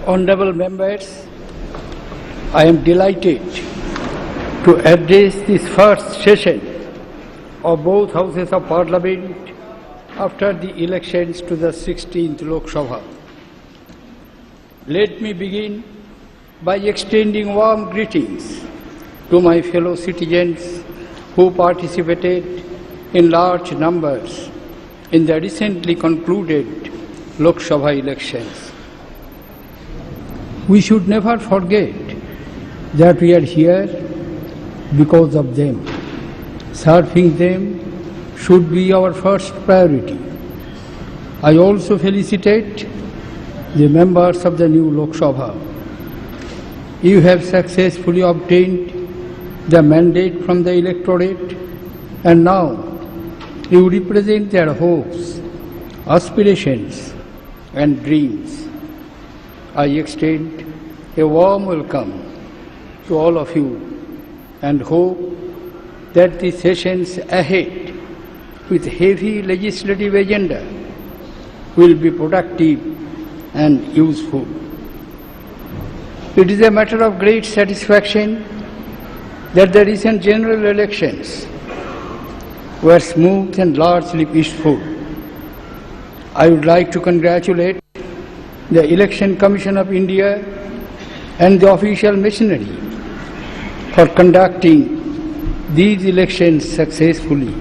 Honorable members, I am delighted to address this first session of both houses of Parliament after the elections to the 16th Lok Sabha. Let me begin by extending warm greetings to my fellow citizens who participated in large numbers in the recently concluded Lok Sabha elections. We should never forget that we are here because of them. Serving them should be our first priority. I also felicitate the members of the new Lok Sabha. You have successfully obtained the mandate from the electorate, and now you represent their hopes, aspirations, and dreams. I extend a warm welcome to all of you and hope that the sessions ahead with heavy legislative agenda will be productive and useful. It is a matter of great satisfaction that the recent general elections were smooth and largely peaceful. I would like to congratulate the Election Commission of India and the official machinery for conducting these elections successfully.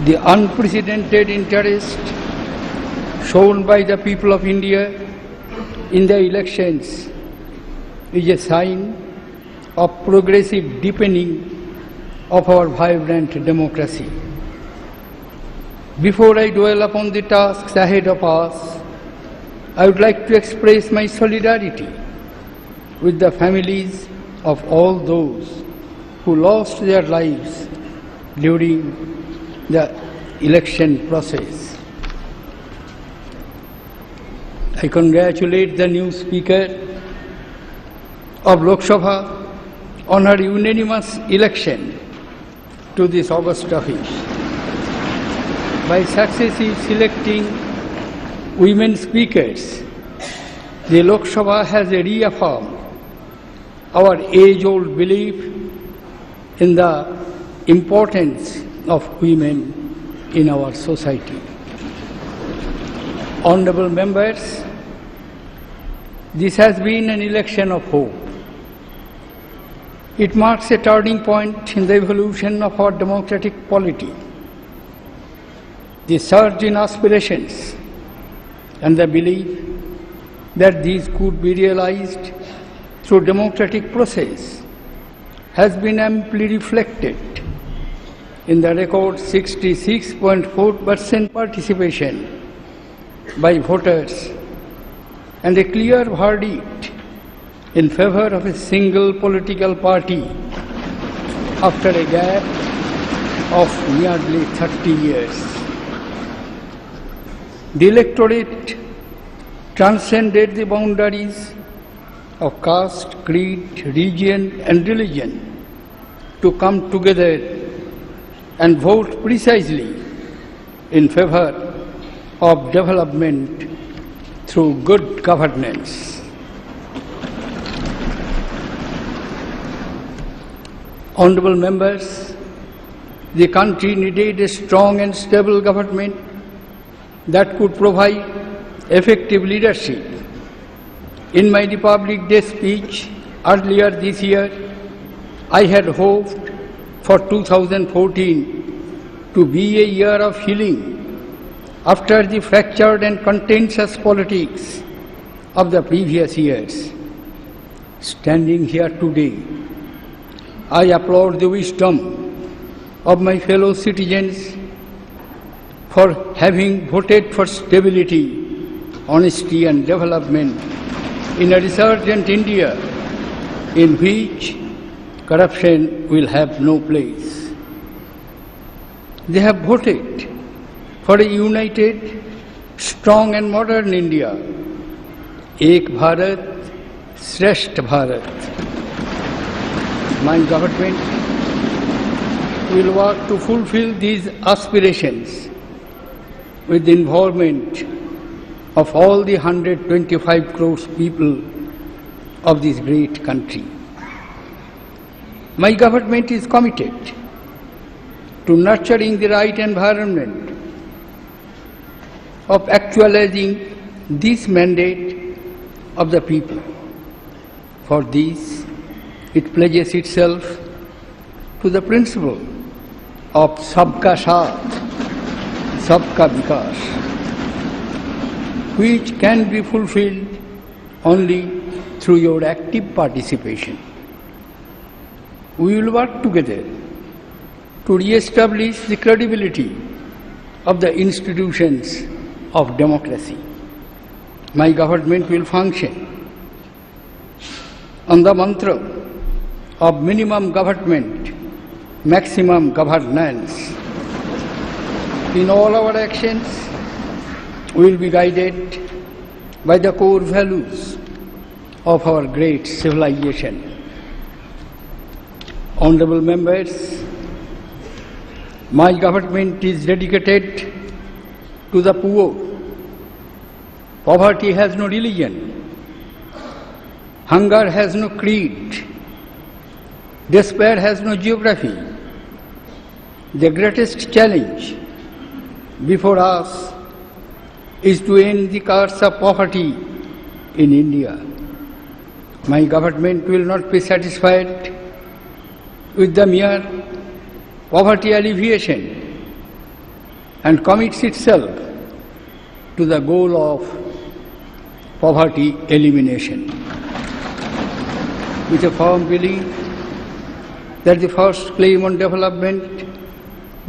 The unprecedented interest shown by the people of India in the elections is a sign of progressive deepening of our vibrant democracy. Before I dwell upon the tasks ahead of us, I would like to express my solidarity with the families of all those who lost their lives during the election process. I congratulate the new Speaker of Lok Sabha on her unanimous election to this august office. By successively selecting women speakers, the Lok Sabha has reaffirmed our age-old belief in the importance of women in our society. Honorable members, this has been an election of hope. It marks a turning point in the evolution of our democratic polity. The surge in aspirations and the belief that these could be realized through democratic process has been amply reflected in the record 66.4% participation by voters and a clear verdict in favor of a single political party after a gap of nearly 30 years. The electorate transcended the boundaries of caste, creed, region and religion to come together and vote precisely in favor of development through good governance. Honorable members, the country needed a strong and stable government that could provide effective leadership. In my Republic Day speech earlier this year, I had hoped for 2014 to be a year of healing after the fractured and contentious politics of the previous years. Standing here today, I applaud the wisdom of my fellow citizens for having voted for stability, honesty and development in a resurgent India in which corruption will have no place. They have voted for a united, strong and modern India, Ek Bharat, Shrestha Bharat. My government will work to fulfill these aspirations with the involvement of all the 125 crores people of this great country. My government is committed to nurturing the right environment of actualizing this mandate of the people. For this, it pledges itself to the principle of Sabka Saath, Sabka Vikas, which can be fulfilled only through your active participation. We will work together to re-establish the credibility of the institutions of democracy. My government will function on the mantra of minimum government, maximum governance. In all our actions, we will be guided by the core values of our great civilization. Honorable members, my government is dedicated to the poor. Poverty has no religion. Hunger has no creed. Despair has no geography. The greatest challenge before us is to end the curse of poverty in India. My government will not be satisfied with the mere poverty alleviation and commits itself to the goal of poverty elimination. With a firm belief that the first claim on development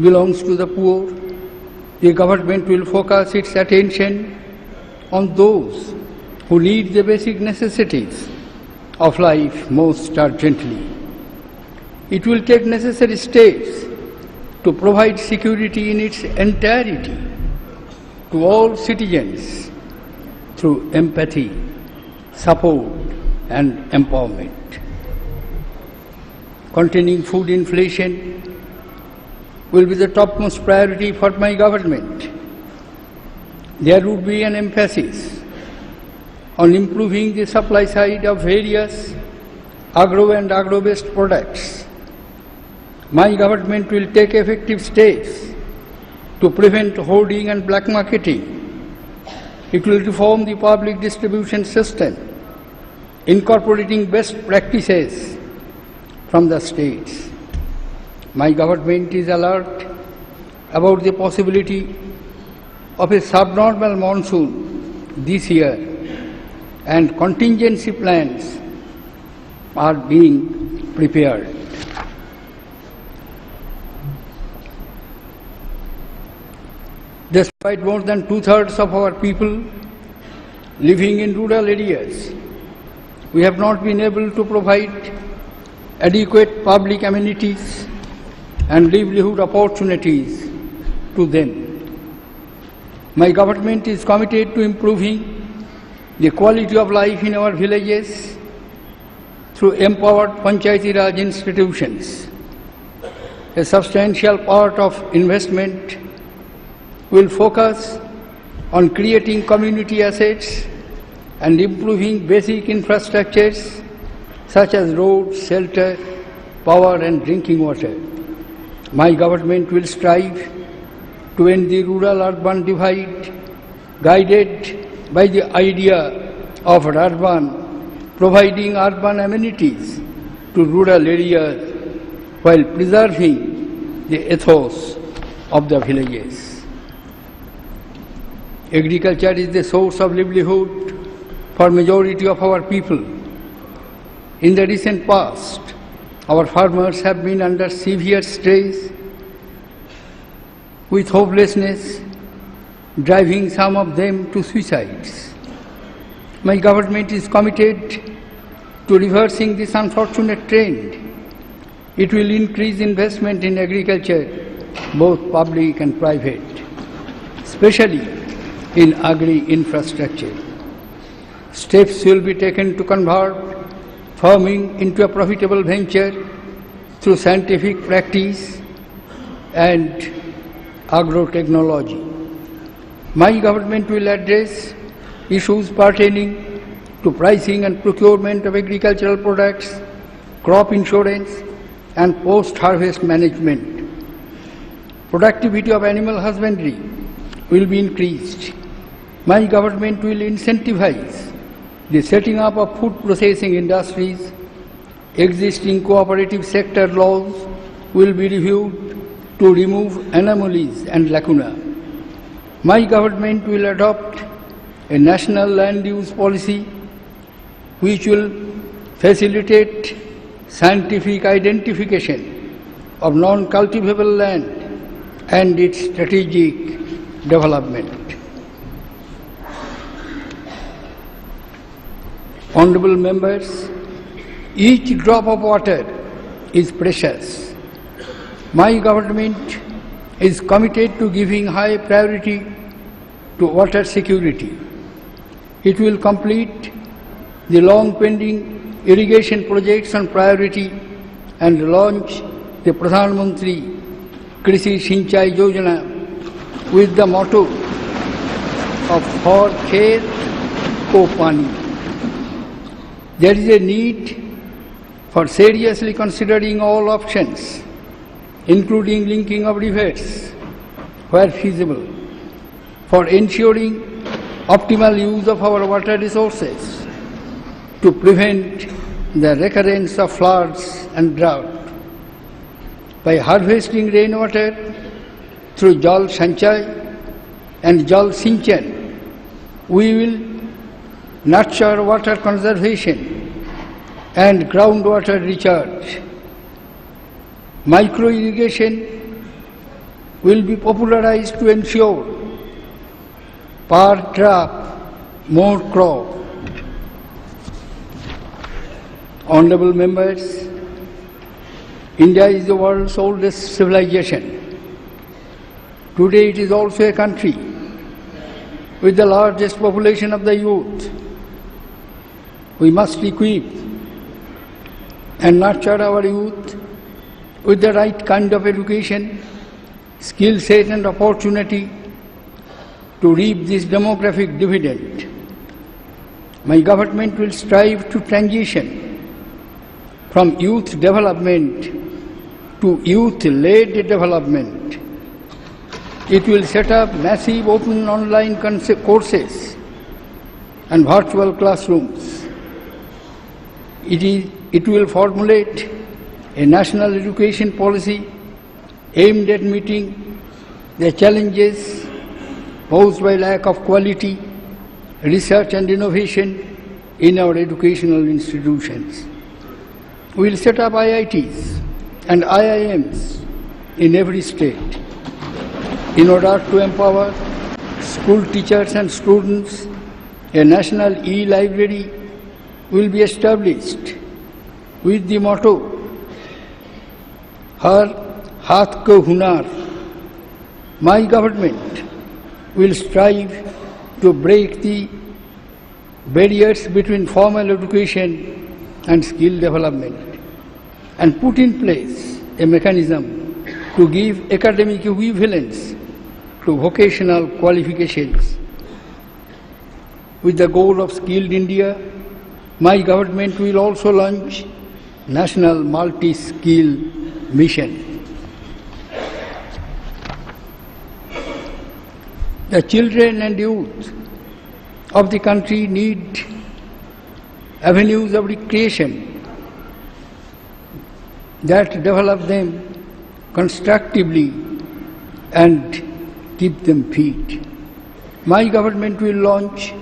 belongs to the poor, the government will focus its attention on those who need the basic necessities of life most urgently. It will take necessary steps to provide security in its entirety to all citizens through empathy, support and empowerment. Containing food inflation will be the topmost priority for my government. There would be an emphasis on improving the supply side of various agro and agro-based products. My government will take effective steps to prevent hoarding and black marketing. It will reform the public distribution system, incorporating best practices from the states. My government is alert about the possibility of a subnormal monsoon this year, and contingency plans are being prepared. Despite more than two-thirds of our people living in rural areas, we have not been able to provide adequate public amenities and livelihood opportunities to them. My government is committed to improving the quality of life in our villages through empowered Panchayati Raj institutions. A substantial part of investment will focus on creating community assets and improving basic infrastructures such as roads, shelter, power and drinking water. My government will strive to end the rural-urban divide, guided by the idea of Urban, providing urban amenities to rural areas while preserving the ethos of the villages. Agriculture is the source of livelihood for majority of our people. In the recent past, our farmers have been under severe stress, with hopelessness driving some of them to suicides. My government is committed to reversing this unfortunate trend. It will increase investment in agriculture, both public and private, especially in agri-infrastructure. Steps will be taken to convert farming into a profitable venture through scientific practice and agro-technology. My government will address issues pertaining to pricing and procurement of agricultural products, crop insurance, and post-harvest management. Productivity of animal husbandry will be increased. My government will incentivize the setting up of food processing industries. Existing cooperative sector laws will be reviewed to remove anomalies and lacuna. My government will adopt a national land use policy which will facilitate scientific identification of non-cultivable land and its strategic development. Honorable members, each drop of water is precious. My government is committed to giving high priority to water security. It will complete the long-pending irrigation projects on priority and launch the Pradhan Mantri Krishi Sinchai Yojana with the motto of For Khet Ko Pani. There is a need for seriously considering all options, including linking of rivers where feasible, for ensuring optimal use of our water resources to prevent the recurrence of floods and drought. By harvesting rainwater through Jal Sanchay and Jal Sinchan, we will nurture water conservation and groundwater recharge. Micro-irrigation will be popularized to ensure per drop more crop. Honorable members, India is the world's oldest civilization. Today it is also a country with the largest population of the youth. We must equip and nurture our youth with the right kind of education, skill set and opportunity to reap this demographic dividend. My government will strive to transition from youth development to youth-led development. It will set up massive open online courses and virtual classrooms. It will formulate a national education policy aimed at meeting the challenges posed by lack of quality, research and innovation in our educational institutions. We will set up IITs and IIMs in every state in order to empower school teachers and students. A national e-library will be established with the motto Har Haath Ko Hunar. My government will strive to break the barriers between formal education and skill development and put in place a mechanism to give academic equivalence to vocational qualifications. With the goal of skilled India, my government will also launch National Multi-Skill Mission. The children and youth of the country need avenues of recreation that develop them constructively and keep them fit. My government will launch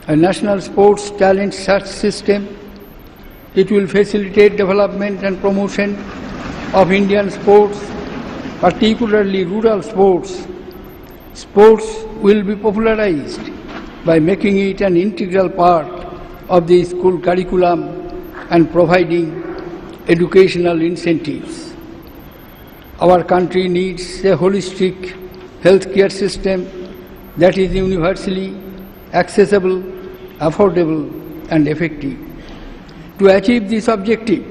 a national sports talent search system. It will facilitate development and promotion of Indian sports, particularly rural sports. Sports will be popularized by making it an integral part of the school curriculum and providing educational incentives. Our country needs a holistic healthcare system that is universally accessible, affordable and effective. To achieve this objective,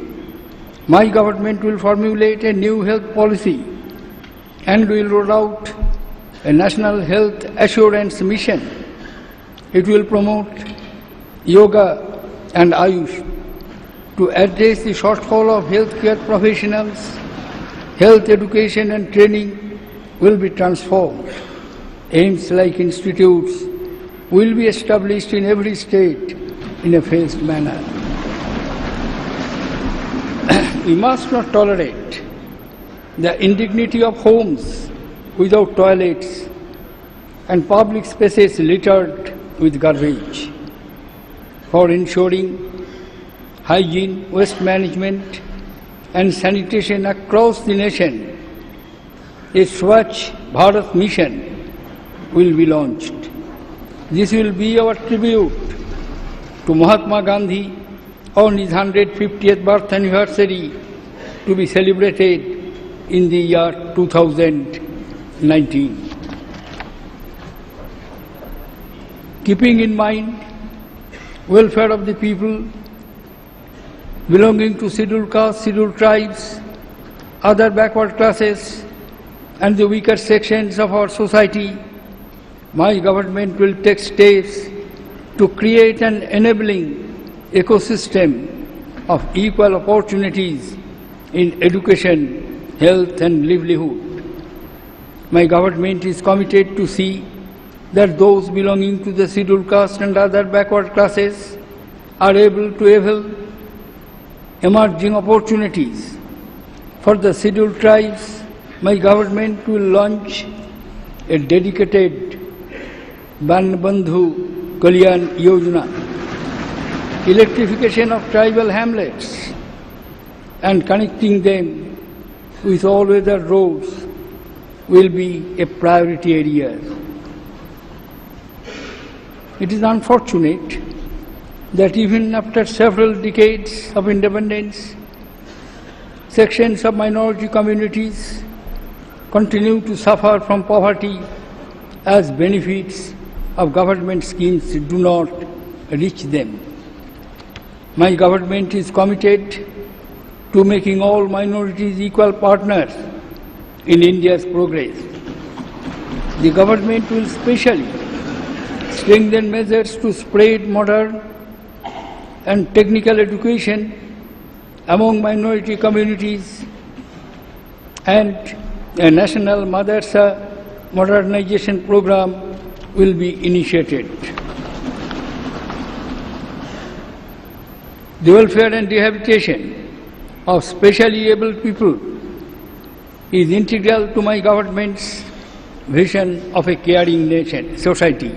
my government will formulate a new health policy and will roll out a national health assurance mission It will promote yoga and Ayush to address the shortfall of healthcare professionals. Health education and training will be transformed. AIIMS-like institutes will be established in every state in a phased manner. We must not tolerate the indignity of homes without toilets and public spaces littered with garbage. For ensuring hygiene, waste management and sanitation across the nation, a Swachh Bharat mission will be launched. This will be our tribute to Mahatma Gandhi on his 150th birth anniversary, to be celebrated in the year 2019. Keeping in mind welfare of the people belonging to scheduled castes, scheduled tribes, other backward classes, and the weaker sections of our society, my government will take steps to create an enabling ecosystem of equal opportunities in education, health and livelihood. My government is committed to see that those belonging to the scheduled caste and other backward classes are able to avail emerging opportunities. For the scheduled tribes, my government will launch a dedicated Bandhu Kalyan Yojana, electrification of tribal hamlets and connecting them with all-weather roads will be a priority area. It is unfortunate that even after several decades of independence, sections of minority communities continue to suffer from poverty as benefits of government schemes do not reach them. My government is committed to making all minorities equal partners in India's progress. The government will specially strengthen measures to spread modern and technical education among minority communities, and a national Madrasa modernization program will be initiated. The welfare and rehabilitation of specially abled people is integral to my government's vision of a caring nation, society.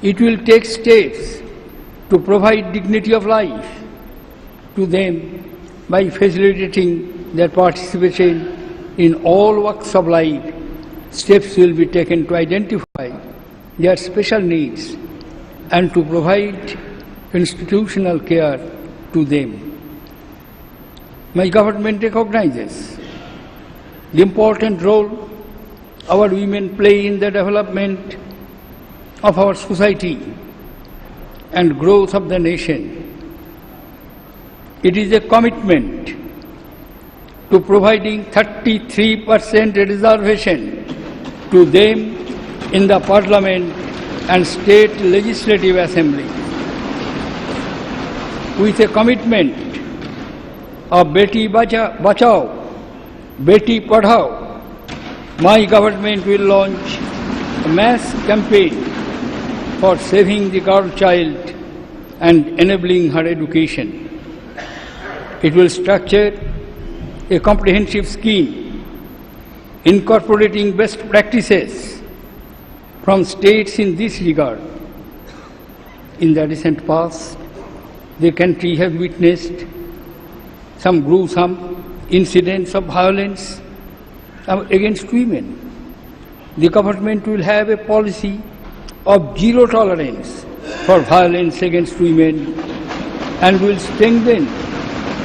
It will take steps to provide dignity of life to them by facilitating their participation in all walks of life. Steps will be taken to identify their special needs and to provide institutional care to them. My government recognizes the important role our women play in the development of our society and growth of the nation. It is a commitment to providing 33% reservation to them in the Parliament and State Legislative Assembly. With a commitment of Beti Bachao, Beti Padhao, my government will launch a mass campaign for saving the girl child and enabling her education. It will structure a comprehensive scheme incorporating best practices from states in this regard. In the recent past, the country has witnessed some gruesome incidents of violence against women. The government will have a policy of zero tolerance for violence against women and will strengthen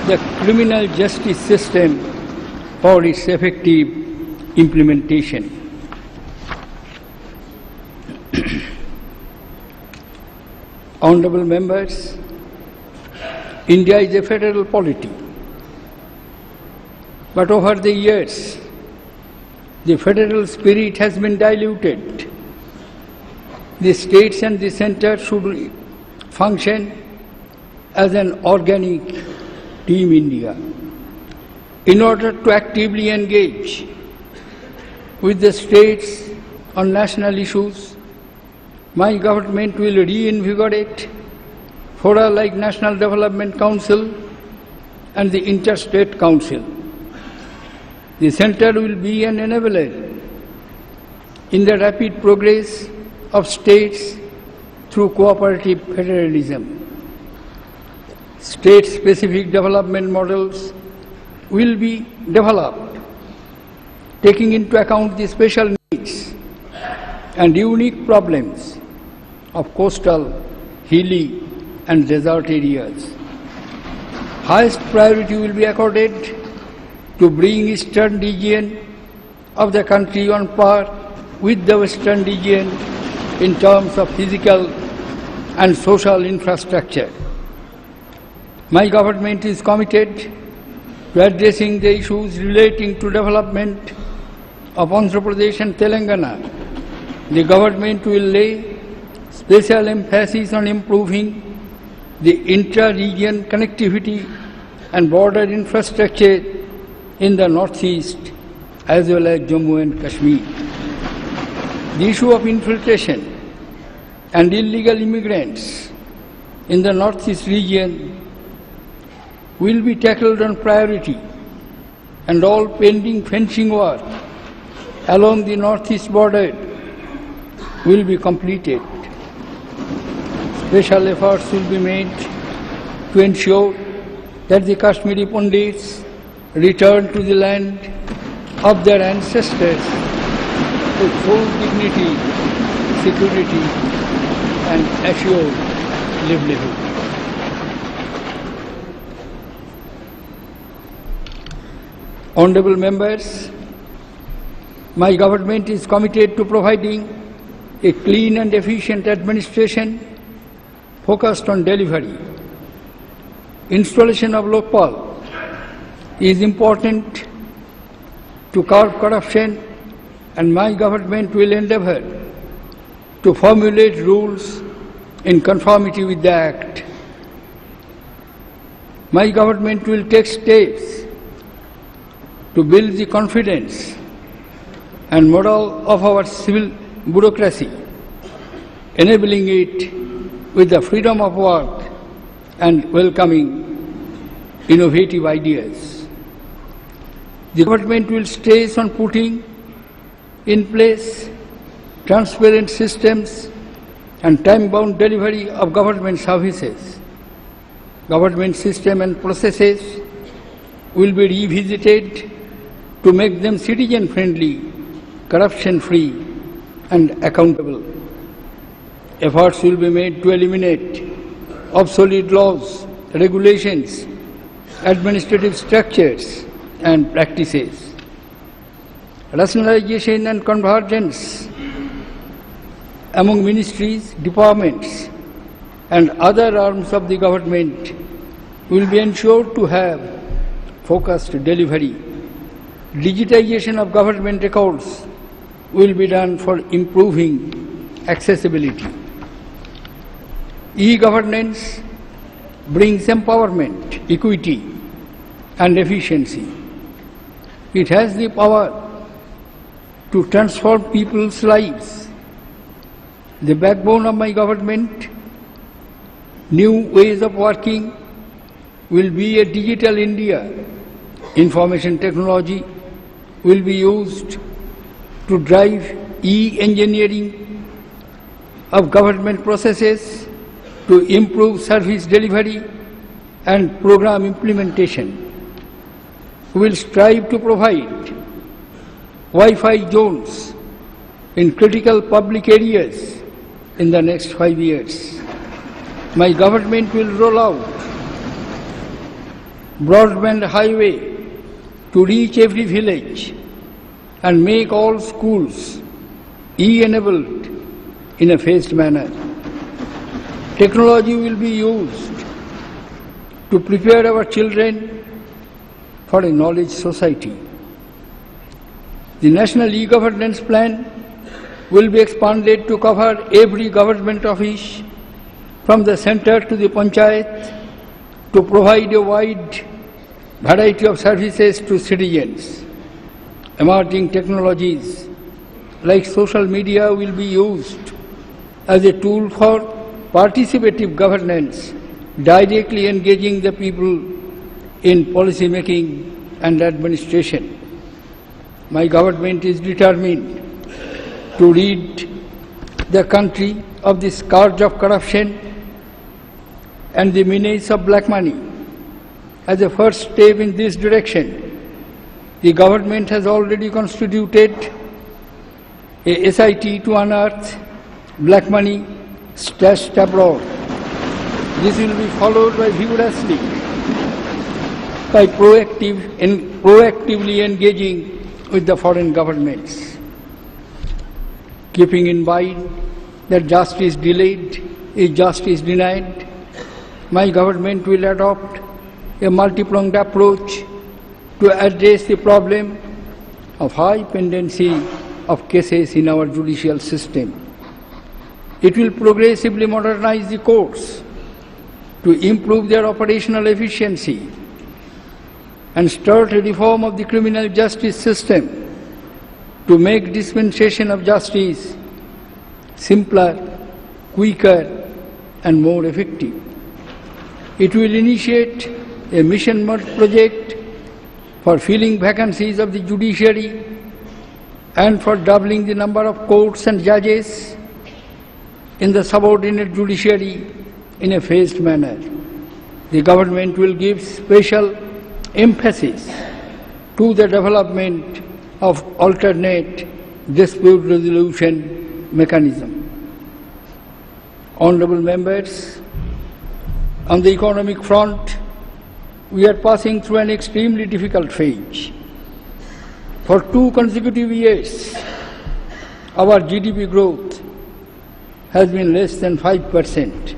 the criminal justice system for its effective implementation. Honorable members, India is a federal polity, but over the years, the federal spirit has been diluted The states and the center should function as an organic Team India. In order to actively engage with the states on national issues, my government will reinvigorate fora like National Development Council and the Interstate Council. The center will be an enabler in the rapid progress of states through cooperative federalism. State-specific development models will be developed, taking into account the special needs and unique problems of coastal, hilly, and desert areas. Highest priority will be accorded to bring eastern region of the country on par with the western region in terms of physical and social infrastructure. My government is committed to addressing the issues relating to development of Andhra Pradesh and Telangana. The government will lay special emphasis on improving the intra-region connectivity and border infrastructure in the northeast as well as Jammu and Kashmir. The issue of infiltration and illegal immigrants in the northeast region will be tackled on priority, and all pending fencing work along the northeast border will be completed. Special efforts will be made to ensure that the Kashmiri Pandits return to the land of their ancestors with full dignity, security, and assured livelihood. Honorable members, my government is committed to providing a clean and efficient administration focused on delivery. Installation of Lokpal is important to curb corruption, and my government will endeavour to formulate rules in conformity with the Act. My government will take steps to build the confidence and morale of our civil bureaucracy, enabling it with the freedom of work and welcoming innovative ideas. The government will stress on putting in place transparent systems and time-bound delivery of government services. Government system and processes will be revisited to make them citizen-friendly, corruption-free, and accountable. Efforts will be made to eliminate obsolete laws, regulations, administrative structures, and practices. Rationalization and convergence among ministries, departments, and other arms of the government will be ensured to have focused delivery. Digitization of government records will be done for improving accessibility. E-governance brings empowerment, equity, and efficiency. It has the power to transform people's lives. The backbone of my government, new ways of working, will be a digital India. Information technology will be used to drive e-engineering of government processes to improve service delivery and program implementation. We will strive to provide Wi-Fi zones in critical public areas in the next 5 years. My government will roll out broadband highway to reach every village and make all schools e-enabled in a phased manner. Technology will be used to prepare our children for a knowledge society. The National E-Governance Plan will be expanded to cover every government office from the center to the panchayat to provide a wide variety of services to citizens. Emerging technologies like social media will be used as a tool for participative governance, directly engaging the people in policy making and administration. My government is determined to rid the country of the scourge of corruption and the menace of black money. As a first step in this direction, the government has already constituted a SIT to unearth black money stashed abroad. This will be followed by vigorously by proactively engaging with the foreign governments. Keeping in mind that justice delayed is justice denied, my government will adopt a multi-pronged approach to address the problem of high pendency of cases in our judicial system. It will progressively modernize the courts to improve their operational efficiency and start a reform of the criminal justice system to make dispensation of justice simpler, quicker, and more effective. It will initiate a mission project for filling vacancies of the judiciary and for doubling the number of courts and judges in the subordinate judiciary in a phased manner. The government will give special emphasis to the development of alternate dispute resolution mechanism. Honorable members, on the economic front, we are passing through an extremely difficult phase. For 2 consecutive years, our GDP growth has been less than 5%.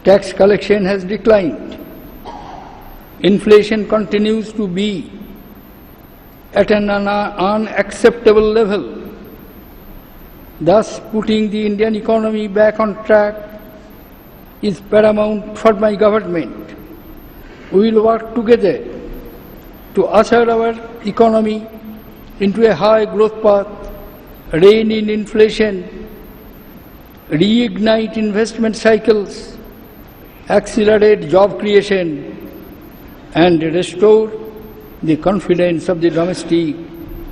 Tax collection has declined. Inflation continues to be at an unacceptable level. Thus, putting the Indian economy back on track is paramount for my government. We will work together to usher our economy into a high growth path, rein in inflation, reignite investment cycles, accelerate job creation, and restore the confidence of the domestic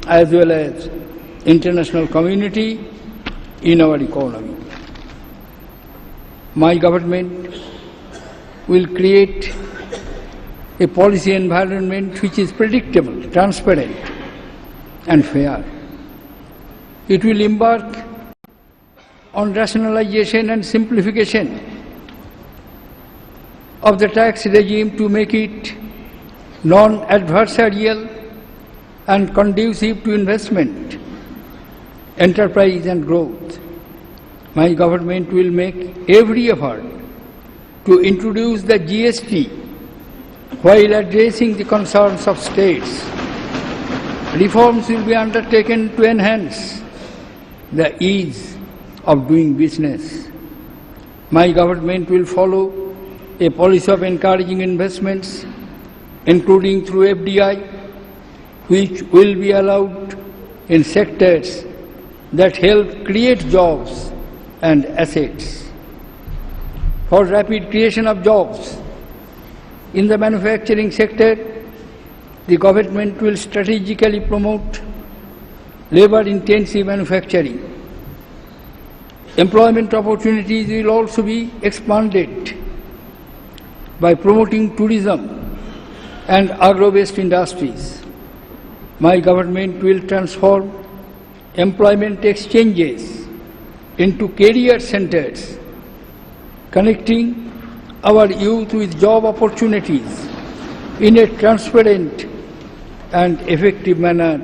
as well as international community in our economy. My government will create a policy environment which is predictable, transparent, and fair. It will embark on rationalization and simplification of the tax regime to make it non-adversarial and conducive to investment, enterprise and growth. My government will make every effort to introduce the GST while addressing the concerns of states. Reforms will be undertaken to enhance the ease of doing business. My government will follow a policy of encouraging investments, including through FDI, which will be allowed in sectors that help create jobs and assets. For rapid creation of jobs in the manufacturing sector, the government will strategically promote labor-intensive manufacturing. Employment opportunities will also be expanded by promoting tourism and agro-based industries. My government will transform employment exchanges into career centers, connecting our youth with job opportunities in a transparent and effective manner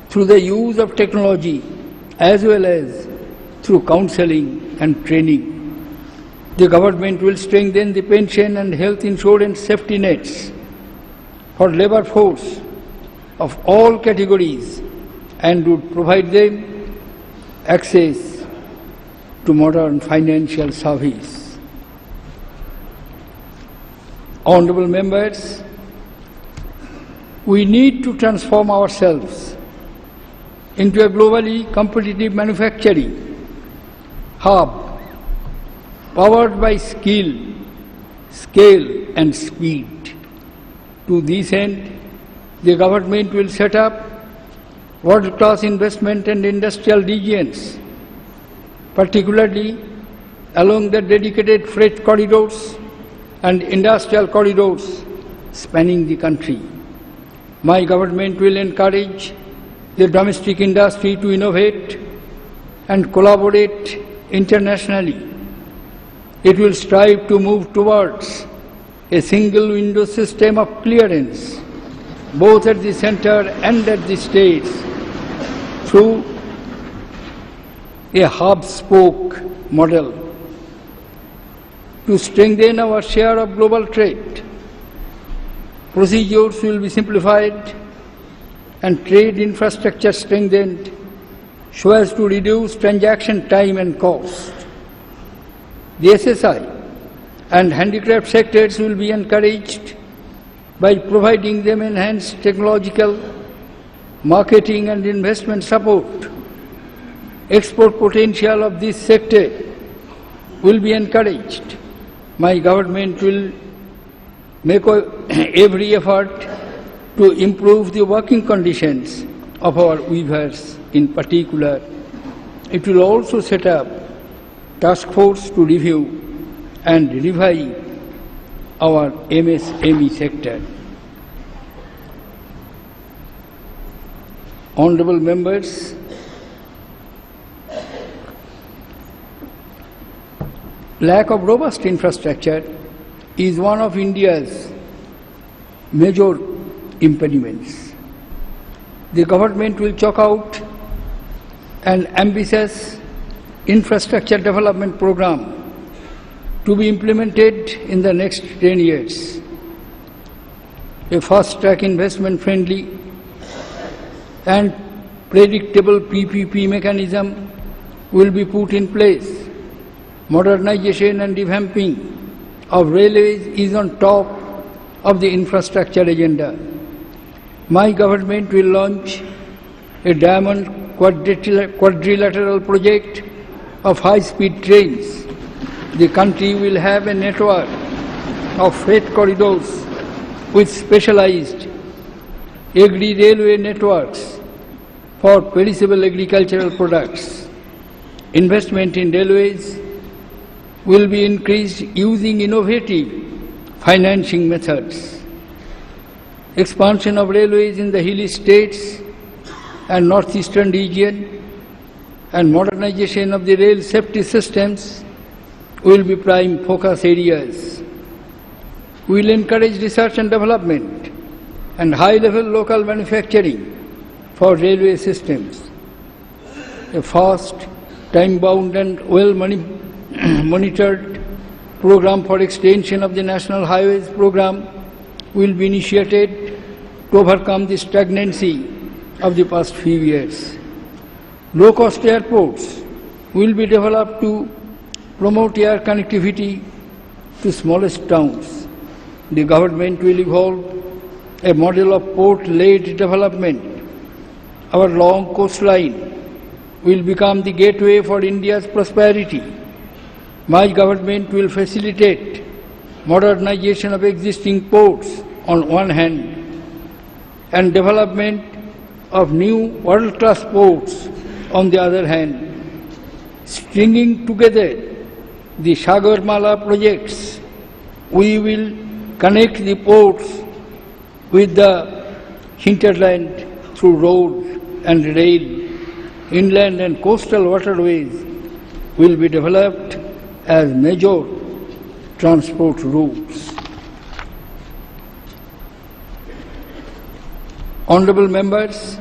through the use of technology as well as through counseling and training. The government will strengthen the pension and health insurance safety nets for labor force of all categories and would provide them access to modern financial service. Honorable members, we need to transform ourselves into a globally competitive manufacturing hub powered by skill, scale and speed. To this end, the government will set up world-class investment and industrial regions, particularly along the dedicated freight corridors and industrial corridors spanning the country. My government will encourage the domestic industry to innovate and collaborate internationally. It will strive to move towards a single window system of clearance, both at the center and at the states, through a hub-spoke model. To strengthen our share of global trade, procedures will be simplified and trade infrastructure strengthened so as to reduce transaction time and cost. The SSI and handicraft sectors will be encouraged by providing them enhanced technological, marketing and investment support. Export potential of this sector will be encouraged. My government will make every effort to improve the working conditions of our weavers in particular. It will also set up task force to review and revive our MSME sector. Honorable members, lack of robust infrastructure is one of India's major impediments. The government will chalk out an ambitious infrastructure development program to be implemented in the next 10 years. A fast-track investment-friendly and predictable PPP mechanism will be put in place. Modernization and revamping of railways is on top of the infrastructure agenda. My government will launch a diamond quadrilateral project of high-speed trains. The country will have a network of freight corridors with specialized agri-railway networks for perishable agricultural products. Investment in railways will be increased using innovative financing methods. Expansion of railways in the hilly states and northeastern region and modernization of the rail safety systems will be prime focus areas. We will encourage research and development and high-level local manufacturing for railway systems. A fast, time-bound and well-monitored program for extension of the National Highways program will be initiated to overcome the stagnancy of the past few years. Low-cost airports will be developed to promote air connectivity to smallest towns. The government will evolve a model of port-led development. Our long coastline will become the gateway for India's prosperity. My government will facilitate modernization of existing ports on one hand and development of new world-class ports on the other hand. Stringing together the Sagarmala projects, we will connect the ports with the hinterland through road and rail. Inland and coastal waterways will be developed as major transport routes. Honorable members,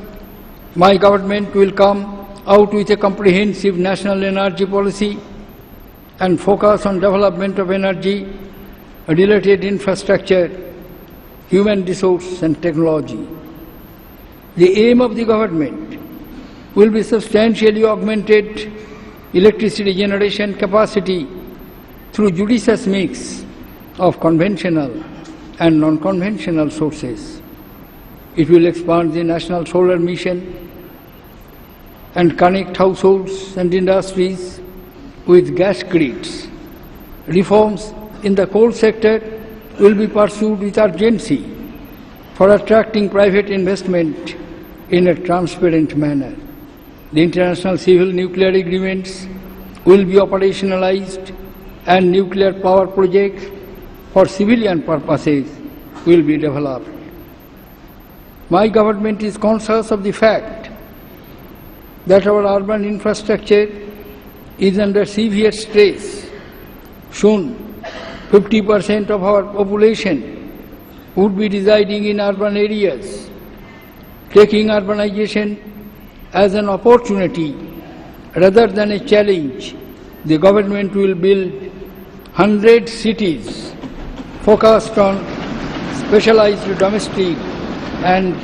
my government will come out with a comprehensive national energy policy and focus on development of energy, related infrastructure, human resource and technology. The aim of the government will be substantially augmented electricity generation capacity through judicious mix of conventional and non-conventional sources. It will expand the National Solar Mission and connect households and industries with gas grids. Reforms in the coal sector will be pursued with urgency for attracting private investment in a transparent manner. The international civil nuclear agreements will be operationalized and nuclear power projects for civilian purposes will be developed. My government is conscious of the fact that our urban infrastructure is under severe stress. Soon, 50% of our population would be residing in urban areas. Taking urbanization as an opportunity rather than a challenge, the government will build 100 cities focused on specialized domestic and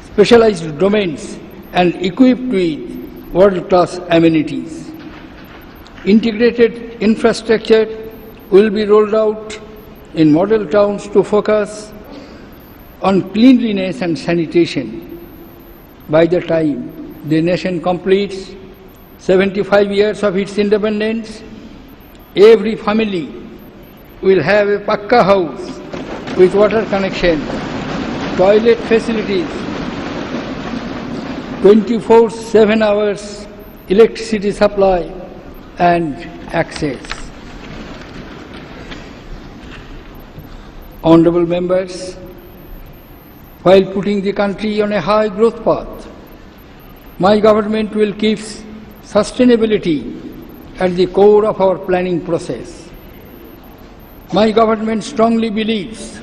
specialized domains and equipped with world-class amenities. Integrated infrastructure will be rolled out in model towns to focus on cleanliness and sanitation. By the time the nation completes 75 years of its independence, every family will have a Pakka house with water connection, toilet facilities, 24/7 hours electricity supply and access. Honorable members, while putting the country on a high growth path, my government will keep sustainability at the core of our planning process. My government strongly believes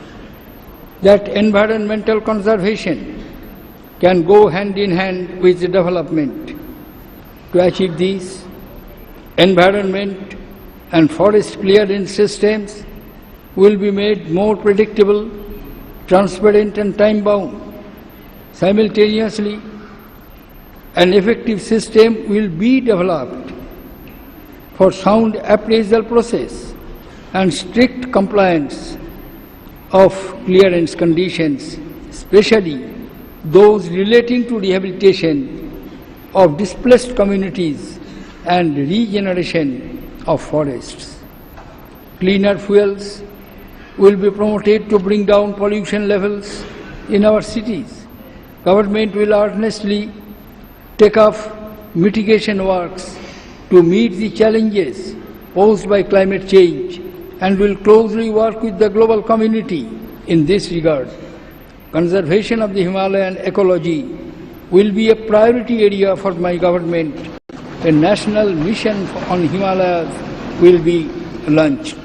that environmental conservation can go hand in hand with development. To achieve this, environment and forest clearance systems will be made more predictable, transparent and time-bound. Simultaneously, an effective system will be developed for sound appraisal process and strict compliance of clearance conditions, especially those relating to rehabilitation of displaced communities and regeneration of forests. Cleaner fuels will be promoted to bring down pollution levels in our cities. Government will earnestly take up mitigation works to meet the challenges posed by climate change and will closely work with the global community in this regard. Conservation of the Himalayan ecology will be a priority area for my government. A national mission on Himalayas will be launched.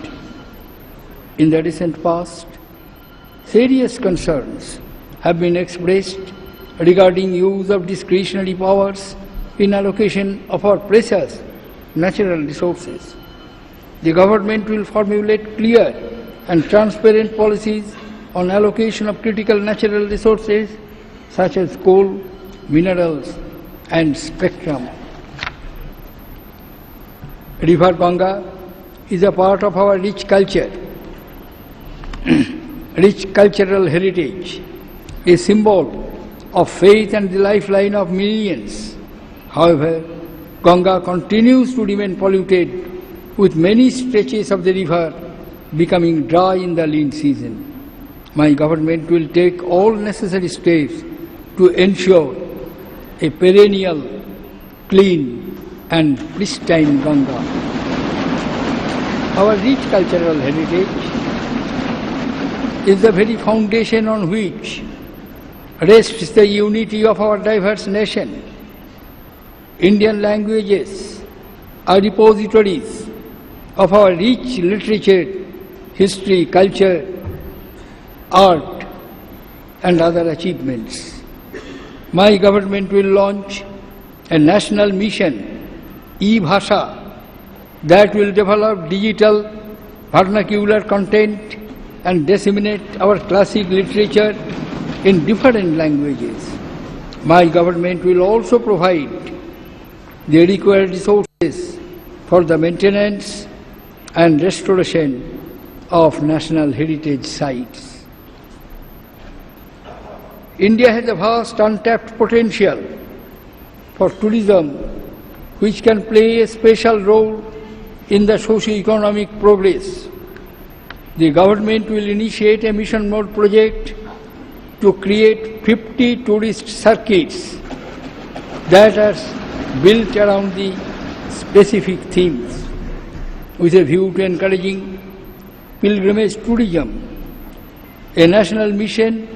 In the recent past, serious concerns have been expressed regarding use of discretionary powers in allocation of our precious natural resources. The government will formulate clear and transparent policies on allocation of critical natural resources such as coal, minerals and spectrum. River Ganga is a part of our rich culture, rich cultural heritage, a symbol of faith and the lifeline of millions. However, Ganga continues to remain polluted, with many stretches of the river becoming dry in the lean season. My government will take all necessary steps to ensure a perennial, clean and pristine Ganga. Our rich cultural heritage is the very foundation on which rests the unity of our diverse nation. Indian languages are repositories of our rich literature, history, culture, art and other achievements. My government will launch a national mission, e-Bhasha, that will develop digital vernacular content and disseminate our classic literature in different languages. My government will also provide the required resources for the maintenance and restoration of national heritage sites. India has a vast untapped potential for tourism which can play a special role in the socio-economic progress. The government will initiate a mission mode project to create 50 tourist circuits that are built around the specific themes with a view to encouraging pilgrimage tourism, a national mission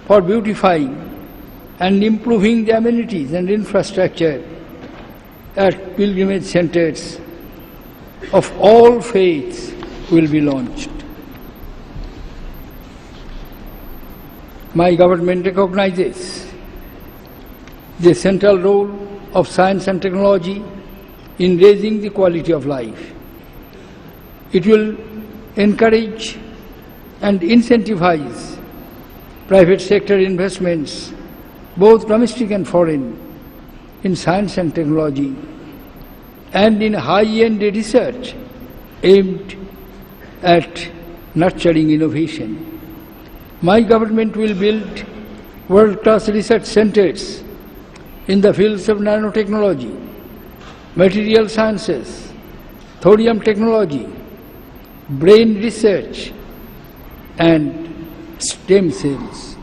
for beautifying and improving the amenities and infrastructure at pilgrimage centers of all faiths will be launched. My government recognizes the central role of science and technology in raising the quality of life. It will encourage and incentivize private sector investments, both domestic and foreign, in science and technology and in high-end research aimed at nurturing innovation. My government will build world-class research centers in the fields of nanotechnology, material sciences, thorium technology, brain research, and STEM cells.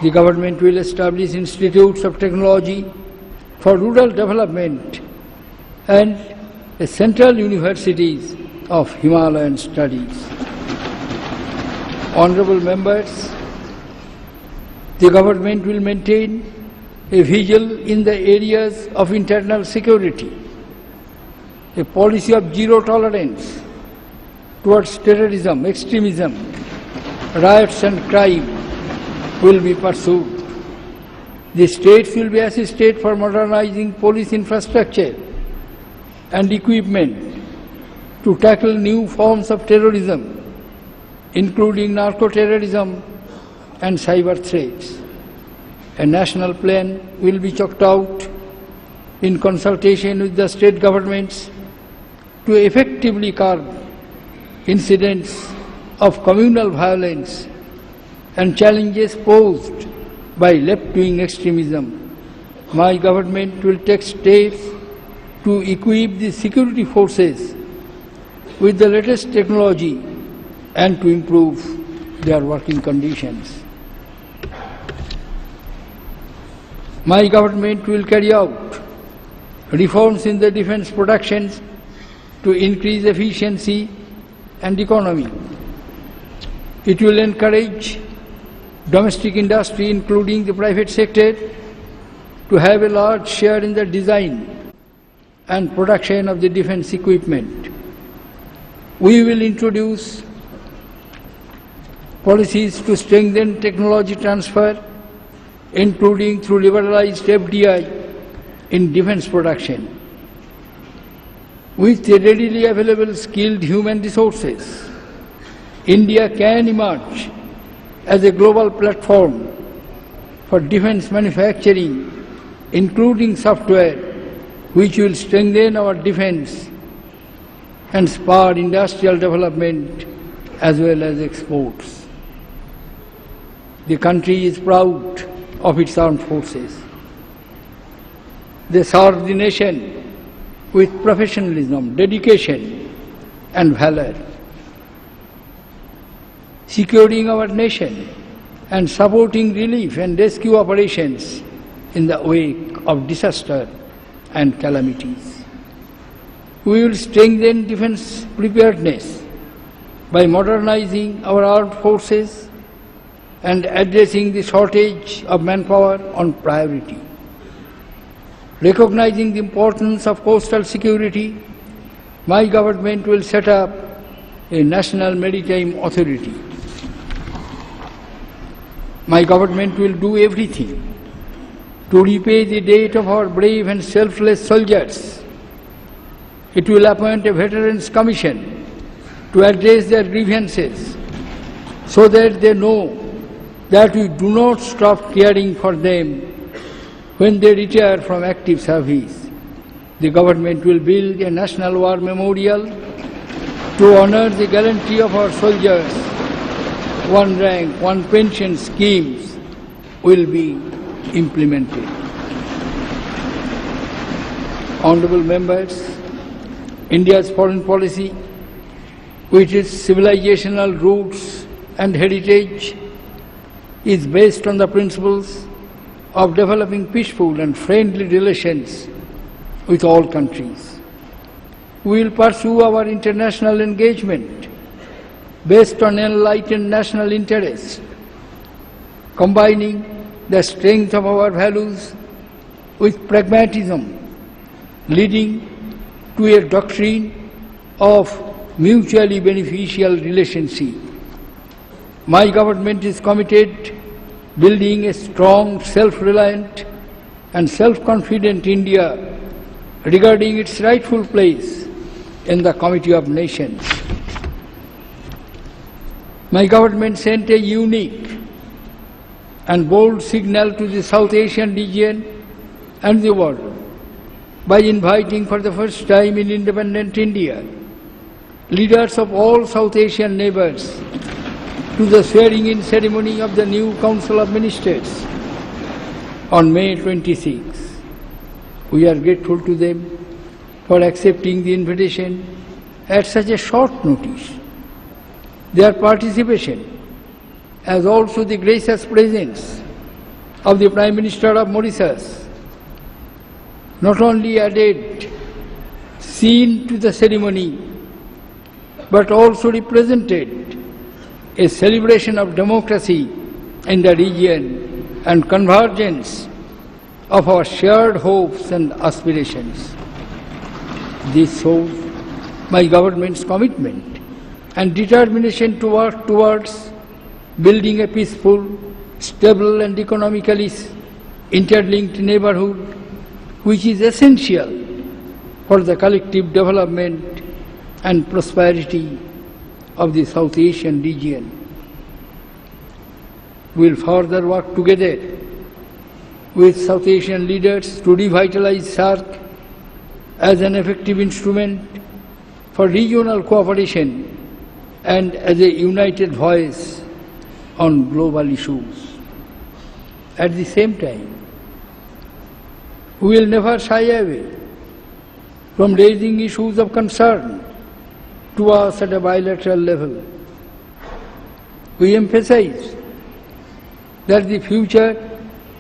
The government will establish institutes of technology for rural development and central universities of Himalayan studies. Honorable members, the government will maintain a vigil in the areas of internal security. A policy of zero tolerance towards terrorism, extremism, riots and crime will be pursued. The states will be assisted for modernizing police infrastructure and equipment to tackle new forms of terrorism, including narco-terrorism and cyber threats. A national plan will be chalked out in consultation with the state governments to effectively curb incidents of communal violence and challenges posed by left-wing extremism. My government will take steps to equip the security forces with the latest technology and to improve their working conditions. My government will carry out reforms in the defense productions to increase efficiency and economy. It will encourage domestic industry, including the private sector, to have a large share in the design and production of the defense equipment. We will introduce policies to strengthen technology transfer, including through liberalized FDI in defense production. With the readily available skilled human resources, India can emerge as a global platform for defense manufacturing, including software, which will strengthen our defense and spur industrial development as well as exports. The country is proud of its armed forces. They serve the nation with professionalism, dedication, and valor. Securing our nation and supporting relief and rescue operations in the wake of disaster and calamities. We will strengthen defense preparedness by modernizing our armed forces and addressing the shortage of manpower on priority. Recognizing the importance of coastal security, my government will set up a national maritime authority. My government will do everything to repay the debt of our brave and selfless soldiers. It will appoint a Veterans Commission to address their grievances so that they know that we do not stop caring for them When they retire from active service, the government will build a national war memorial to honor the gallantry of our soldiers. One rank, one pension schemes will be implemented. Honorable members, India's foreign policy, with its civilizational roots and heritage, is based on the principles of developing peaceful and friendly relations with all countries. We will pursue our international engagement based on enlightened national interest, combining the strength of our values with pragmatism, leading to a doctrine of mutually beneficial relationship. My government is committed building a strong, self-reliant and self-confident India regarding its rightful place in the Committee of Nations. My government sent a unique and bold signal to the South Asian region and the world by inviting for the first time in independent India leaders of all South Asian neighbors to the swearing-in ceremony of the new Council of Ministers on May 26. We are grateful to them for accepting the invitation at such a short notice. Their participation, as also the gracious presence of the Prime Minister of Mauritius, not only added scene to the ceremony, but also represented a celebration of democracy in the region and convergence of our shared hopes and aspirations. This shows my government's commitment and determination to work towards building a peaceful, stable and economically interlinked neighborhood which is essential for the collective development and prosperity of the South Asian region. We will further work together with South Asian leaders to revitalize SAARC as an effective instrument for regional cooperation and as a united voice on global issues. At the same time, we will never shy away from raising issues of concern to us at a bilateral level. We emphasize that the future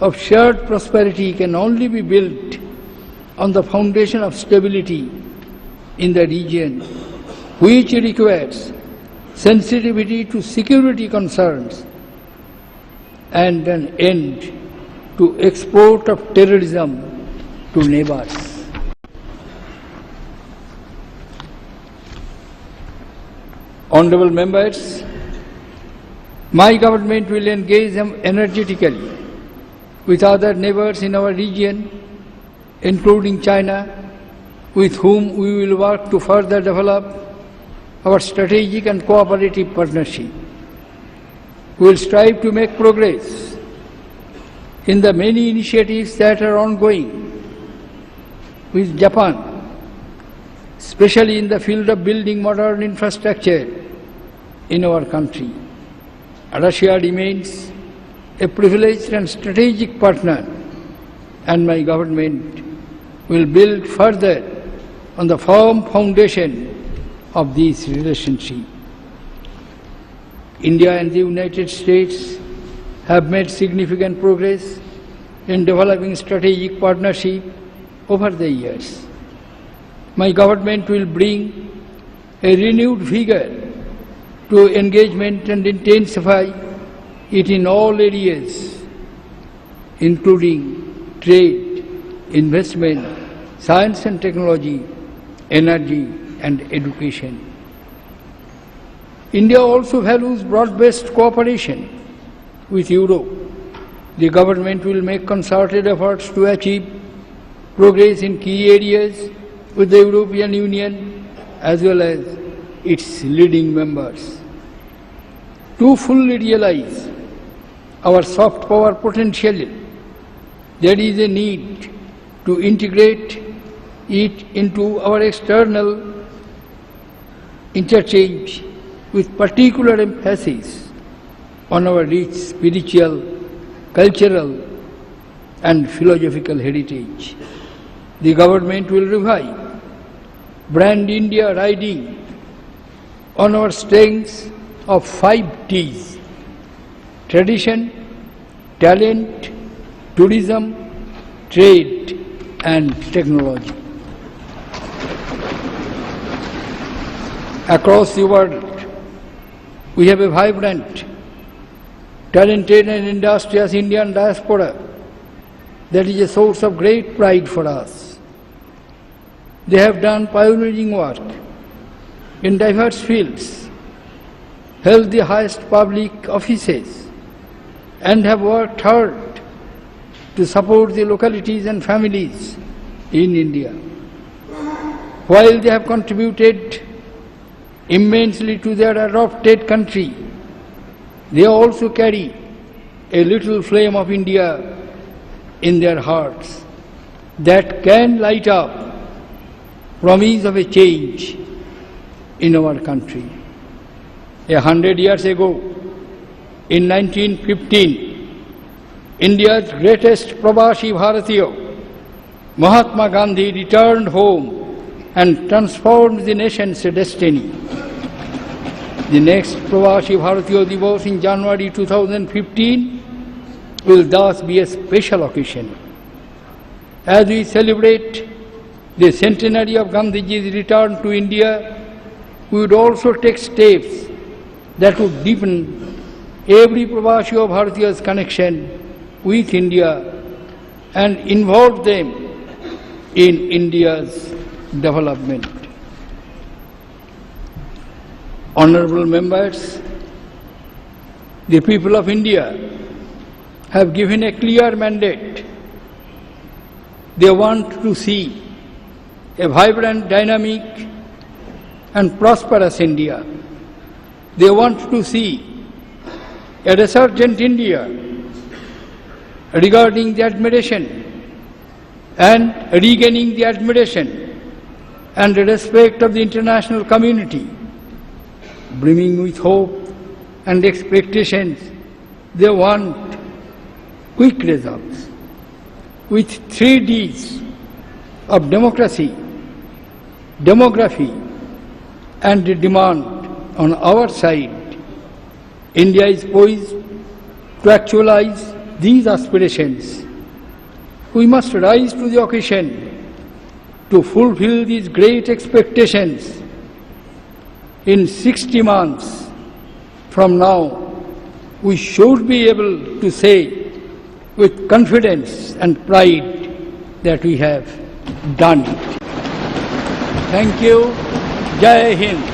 of shared prosperity can only be built on the foundation of stability in the region, which requires sensitivity to security concerns and an end to export of terrorism to neighbors. Honorable members, my government will engage energetically with other neighbors in our region, including China, with whom we will work to further develop our strategic and cooperative partnership. We will strive to make progress in the many initiatives that are ongoing with Japan, especially in the field of building modern infrastructure in our country. Russia remains a privileged and strategic partner, and my government will build further on the firm foundation of this relationship. India and the United States have made significant progress in developing strategic partnership over the years. My government will bring a renewed vigor to engagement and intensify it in all areas, including trade, investment, science and technology, energy and education. India also values broad-based cooperation with Europe. The government will make concerted efforts to achieve progress in key areas with the European Union as well as its leading members. To fully realize our soft power potential, there is a need to integrate it into our external interchange with particular emphasis on our rich spiritual, cultural and philosophical heritage. The government will revive Brand India riding on our strengths of 5 T's: tradition, talent, tourism, trade and technology. Across the world, we have a vibrant, talented and industrious Indian diaspora that is a source of great pride for us. They have done pioneering work in diverse fields, held the highest public offices, and have worked hard to support the localities and families in India. While they have contributed immensely to their adopted country, they also carry a little flame of India in their hearts that can light up promise of a change in our country. 100 years ago, in 1915, India's greatest Pravasi Bharatiya, Mahatma Gandhi, returned home and transformed the nation's destiny. The next Pravasi Bharatiya Divas in January 2015 will thus be a special occasion. As we celebrate the centenary of Gandhiji's return to India, we would also take steps that would deepen every Pravasi Bharatiya's connection with India and involve them in India's development. Honorable members, the people of India have given a clear mandate. They want to see a vibrant, dynamic and prosperous India. They want to see a resurgent India regarding the admiration and regaining the admiration and the respect of the international community. Brimming with hope and expectations, they want quick results. With 3 Ds of democracy, demography and the demand on our side, India is poised to actualize these aspirations. We must rise to the occasion to fulfill these great expectations. In 60 months from now, we should be able to say with confidence and pride that we have done it. Thank you. Jai Hind.